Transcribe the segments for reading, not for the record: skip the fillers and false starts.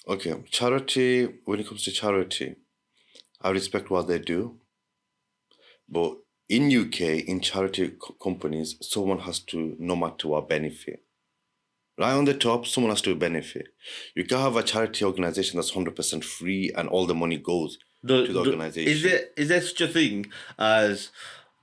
Okay, charity, when it comes to charity, I respect what they do, but in UK, in charity companies, someone has to, no matter what, benefit. Right on the top, someone has to benefit. You can have a charity organization that's 100% free and all the money goes to the Is organization. there such a thing as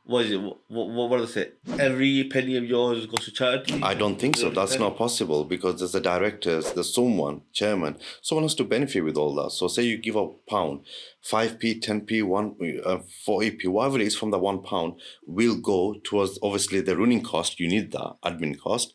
what is it? What do they say? Every penny of yours goes to charity. I don't think Is so. there such a That's thing? not possible because there's the directors, there's someone, chairman, someone has to benefit with all that. So say you give a pound, 5p, 10p, 40p, whatever it is from the £1 will go towards obviously the running cost. You need that admin cost.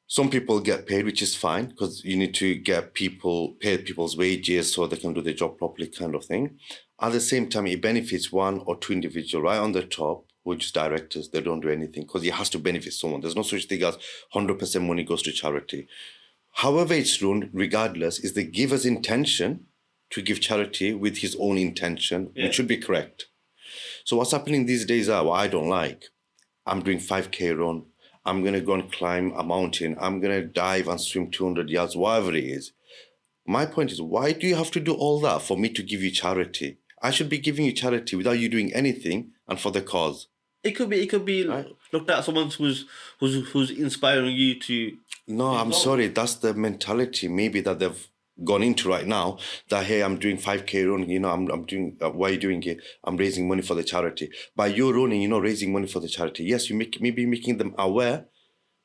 Some people get paid, which is fine because you need to get people, pay people's wages so they can do their job properly, kind of thing. At the same time, it benefits one or two individuals right on the top, which is directors. They don't do anything because it has to benefit someone. There's no such thing as 100% money goes to charity. However, it's run, regardless, is the giver's intention to give charity with his own intention, Yeah. which should be correct. So what's happening these days are what I don't like. I'm doing 5K run. I'm going to go and climb a mountain. I'm going to dive and swim 200 yards, whatever it is. My point is, why do you have to do all that for me to give you charity? I should be giving you charity without you doing anything and for the cause. It could be Right? looked at someone who's inspiring you to. No, I'm sorry. That's the mentality maybe that they've gone into right now. That hey, I'm doing 5K run. I'm doing. Why are you doing it? I'm raising money for the charity. By you running, raising money for the charity. Yes, you maybe making them aware.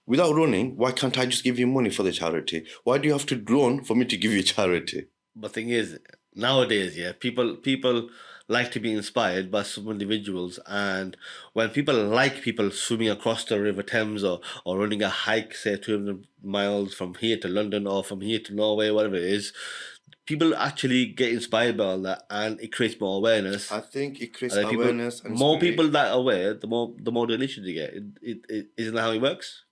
Without running, why can't I just give you money for the charity? Why do you have to run for me to give you charity? But thing is, nowadays, yeah, people like to be inspired by some individuals, and when people swimming across the River Thames or running a hike, say 200 miles from here to London or from here to Norway, whatever it is, people actually get inspired by all that, and it creates more awareness. I think it creates And then awareness and more inspiration. people that are aware, the more donations you get. Isn't that how it works?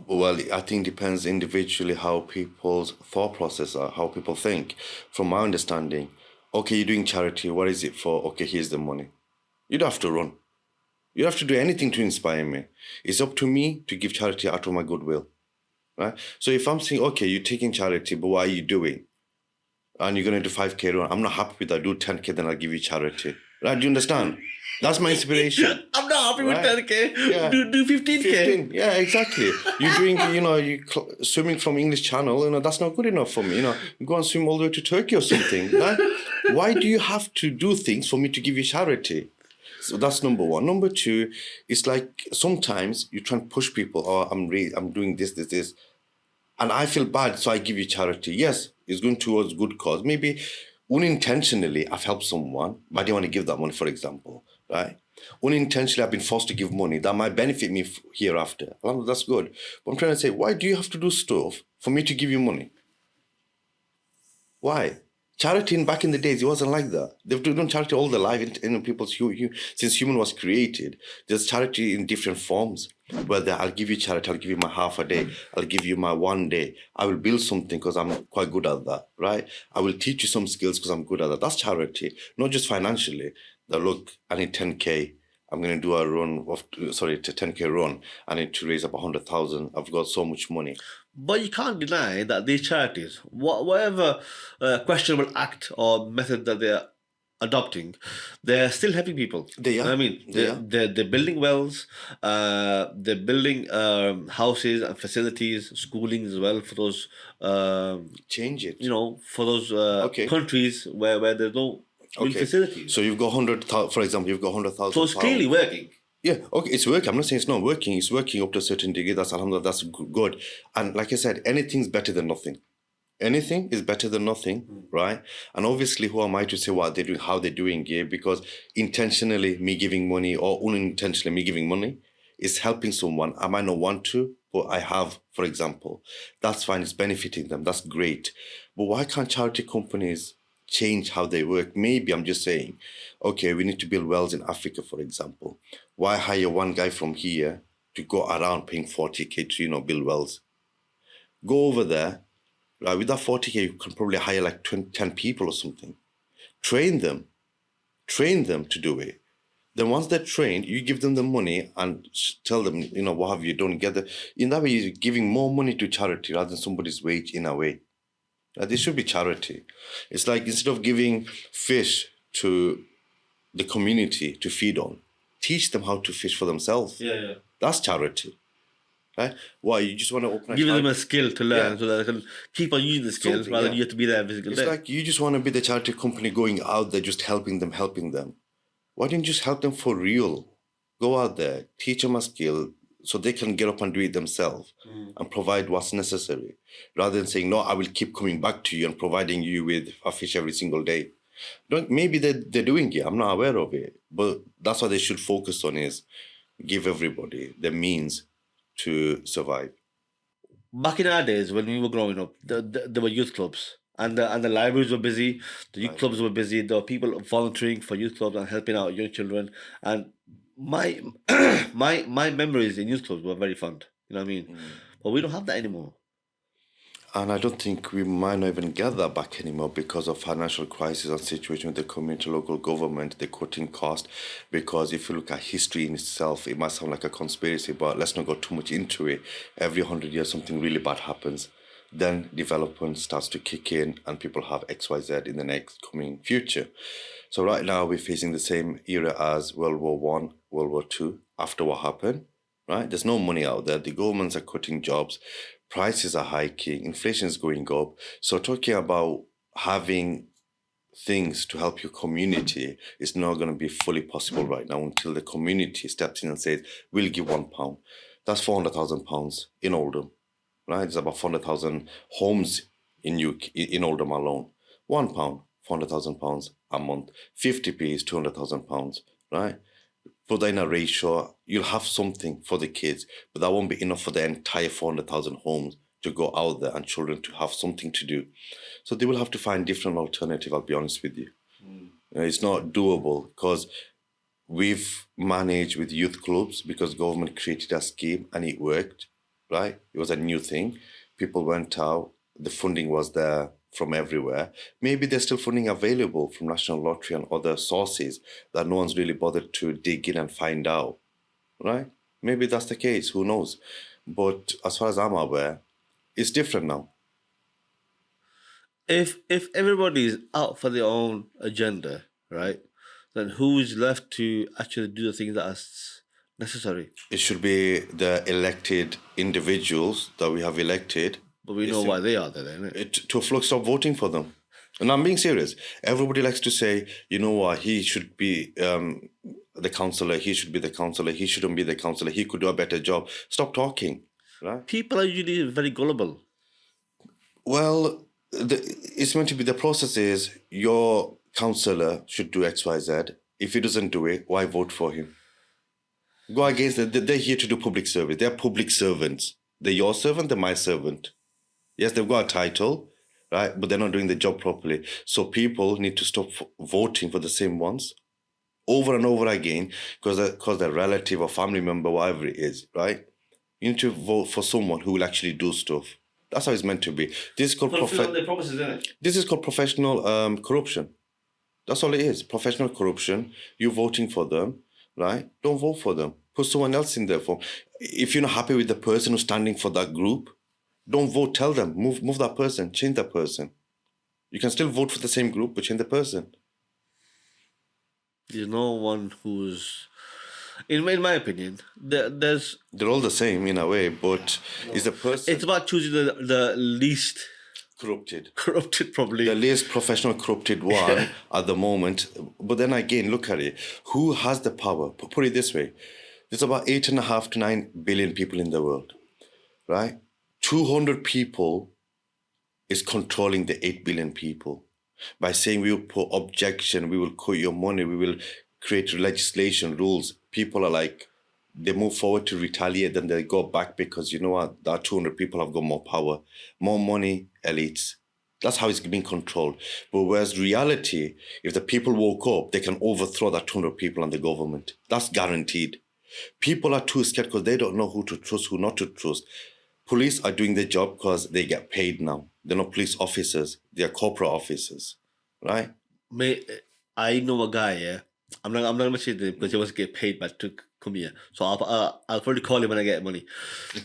Well, I think it depends individually how people's thought process are, how people think. From my understanding, okay, you're doing charity. What is it for? Okay, here's the money. You don't have to run. You don't have to do anything to inspire me. It's up to me to give charity out of my goodwill, right? So if I'm saying, okay, you're taking charity, but what are you doing? And you're going to do 5K run. I'm not happy with that. Do 10K, then I'll give you charity. Right? Do you understand? That's my inspiration. I'm not happy with Right. 10K. Yeah. Do 15K. 15. Yeah, exactly. You're doing, swimming from English Channel, that's not good enough for me. You go and swim all the way to Turkey or something. Right? Why do you have to do things for me to give you charity? So that's number one. Number two, it's like sometimes you try and push people, oh, I'm doing this. And I feel bad, so I give you charity. Yes, it's going towards good cause. Maybe unintentionally I've helped someone, but I didn't want to give that money, for example, right? Unintentionally I've been forced to give money that might benefit me hereafter. Well, that's good. But I'm trying to say, why do you have to do stuff for me to give you money? Why? Charity back in the days, it wasn't like that. They've done charity all their life in people's since human was created. There's charity in different forms. Whether I'll give you charity, I'll give you my half a day, I'll give you my 1 day. I will build something because I'm quite good at that, right? I will teach you some skills because I'm good at that. That's charity, not just financially. That look, I need 10K. I'm going to do a run of, sorry, to 10K run. I need to raise up 100,000. I've got so much money. But you can't deny that these charities, whatever questionable act or method that they're adopting, they're still helping people. They are. I mean, they're building wells, they're building houses and facilities, schooling as well for those. Change it. For those Okay. countries where there's no built facilities. So you've got 100,000, for example, you've got 100,000. So it's clearly working. Yeah, okay, it's working. I'm not saying it's not working. It's working up to a certain degree. That's alhamdulillah, that's good. And like I said, anything's better than nothing. Anything is better than nothing, right? And obviously, who am I to say what they're doing, how they're doing it? Because intentionally me giving money or unintentionally me giving money is helping someone. I might not want to, but I have, for example. That's fine. It's benefiting them. That's great. But why can't charity companies change how they work? Maybe I'm just saying, okay, we need to build wells in Africa, for example. Why hire one guy from here to go around paying 40K to, build wells? Go over there, right? With that 40K, you can probably hire like 10 people or something. Train them to do it. Then once they're trained, you give them the money and tell them, what have you done? In that way, you're giving more money to charity rather than somebody's wage in a way. This should be charity. It's like instead of giving fish to the community to feed on, teach them how to fish for themselves. Yeah. That's charity, right? Why you just want to open a Give them a charity? skill to learn so that they can keep on using the skill Something, rather than yeah. you have to be there every single It's day. like you just want to be the charity company going out there, just helping them. Why don't you just help them for real? Go out there, teach them a skill so they can get up and do it themselves and provide what's necessary, rather than saying, no, I will keep coming back to you and providing you with a fish every single day. Maybe they're doing it, I'm not aware of it, but that's what they should focus on, is give everybody the means to survive. Back in our days when we were growing up, there were youth clubs. And the libraries were busy, the youth Right. clubs were busy, there were people volunteering for youth clubs and helping out young children. And my my memories in youth clubs were very fun. You know what I mean? But we don't have that anymore. And I don't think we might not even get that back anymore because of financial crisis and situation with the community, local government, the cutting cost. Because if you look at history in itself, it might sound like a conspiracy, but let's not go too much into it. Every 100 years, something really bad happens. Then development starts to kick in, and people have XYZ in the next coming future. So right now we're facing the same era as World War One, World War Two. After what happened, right? There's no money out there. The governments are cutting jobs, prices are hiking, inflation is going up. So talking about having things to help your community is not going to be fully possible right now until the community steps in and says, we'll give £1. That's £400,000 in Oldham, right? It's about 400,000 homes in Oldham alone. £1, £400,000 a month. 50p is £200,000, right? Put that in a ratio, you'll have something for the kids, but that won't be enough for the entire 400,000 homes to go out there and children to have something to do. So they will have to find different alternative, I'll be honest with you. It's not doable because we've managed with youth clubs because government created a scheme and it worked, right? It was a new thing. People went out, the funding was there from everywhere. Maybe there's still funding available from National Lottery and other sources that no one's really bothered to dig in and find out, right? Maybe that's the case, who knows? But as far as I'm aware, it's different now. If everybody's out for their own agenda, right, then who's left to actually do the things that are necessary? It should be the elected individuals that we have elected. But we know why they are there, innit? Stop voting for them. And I'm being serious. Everybody likes to say, you know what, he should be the councillor, he should be the councillor, he shouldn't be the councillor, he could do a better job. Stop talking, right? People are usually very gullible. Well, it's meant to be, the process is your councillor should do XYZ. If he doesn't do it, why vote for him? Go against them. They're here to do public service. They're public servants. They're your servant, they're my servant. Yes, they've got a title, right? But they're not doing the job properly. So people need to stop voting for the same ones over and over again because their relative or family member, whatever it is, right? You need to vote for someone who will actually do stuff. That's how it's meant to be. This is called Fulfill their promises, isn't it? This is called professional corruption. That's all it is. Professional corruption. You're voting for them, right? Don't vote for them. Put someone else in there for. If you're not happy with the person who's standing for that group, don't vote. Tell them, move that person, change that person. You can still vote for the same group, but change the person. There's no one who's, in my opinion, there's. They're all the same in a way, but is the person It's about choosing the least corrupted? probably. The least professional corrupted one at the moment. But then again, look at it. Who has the power? Put it this way. There's about 8.5 to 9 billion people in the world, right? 200 people is controlling the 8 billion people. By saying we will put objection, we will cut your money, we will create legislation, rules. People are like, they move forward to retaliate, then they go back because you know what? That 200 people have got more power, more money, elites. That's how it's being controlled. But whereas reality, if the people woke up, they can overthrow that 200 people and the government. That's guaranteed. People are too scared because they don't know who to trust, who not to trust. Police are doing their job because they get paid now. They're not police officers. They're corporate officers, right? I know a guy, yeah. I'm not gonna say the name because he was get paid by to come here. So I'll probably call him when I get money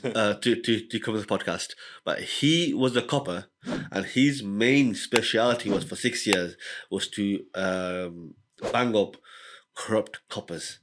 to come to the podcast. But he was a copper, and his main speciality was for 6 years was to bang up corrupt coppers.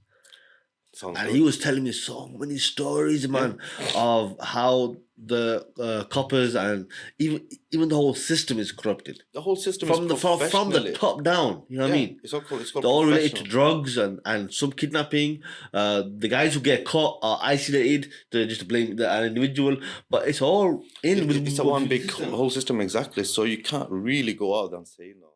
Sounds And good. he was telling me so many stories, man, of how the coppers and even the whole system is corrupted The whole system from is the professionally. top down. You know what I mean? It's all called They're all related to professional. drugs and some kidnapping. The guys who get caught are isolated. They're just to blame an individual, but it's all in with It's a one big whole system, exactly. So you can't really go out and say no.